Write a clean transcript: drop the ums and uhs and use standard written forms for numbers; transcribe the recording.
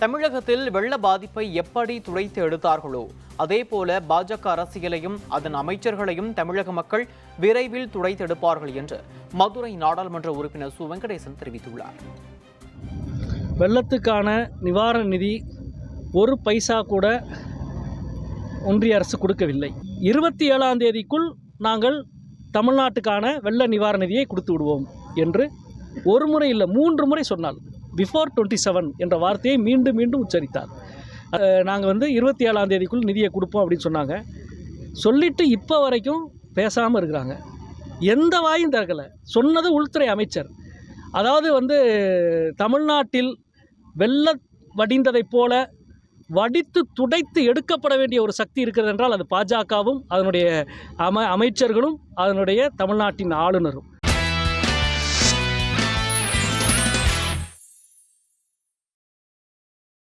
தமிழகத்தில் வெள்ள பாதிப்பை எப்படி துடைத்து எடுத்தார்களோ அதேபோல பாஜக அரசியலையும் அதன் அமைச்சர்களையும் தமிழக மக்கள் விரைவில் துடைத்தெடுப்பார்கள் என்று மதுரை நாடாளுமன்ற உறுப்பினர் சு வெங்கடேசன் தெரிவித்துள்ளார். வெள்ளத்துக்கான நிவாரண நிதி ஒரு பைசா கூட ஒன்றிய அரசு கொடுக்கவில்லை. 27ஆம் தேதிக்குள் நாங்கள் தமிழ்நாட்டுக்கான வெள்ள நிவாரண நிதியை கொடுத்து விடுவோம் என்று ஒரு முறை இல்லை 3 முறை சொன்னால் பிஃபோர் 27 என்ற வார்த்தையை மீண்டும் மீண்டும் உச்சரித்தார். நாங்கள் 27ஆம் தேதிக்குள் நிதியை கொடுப்போம் அப்படின்னு சொன்னாங்க. சொல்லிட்டு இப்போ வரைக்கும் பேசாமல் இருக்கிறாங்க. எந்த வாயும் திறக்கலை. சொன்னது உள்துறை அமைச்சர். அதாவது தமிழ்நாட்டில் வெள்ளம் வடிந்ததைப் போல வடித்து துடைத்து எடுக்கப்பட வேண்டிய ஒரு சக்தி இருக்கிறது என்றால் அது பாஜகவும் அதனுடைய அமைச்சர்களும் அதனுடைய தமிழ்நாட்டின் ஆளுநரும்.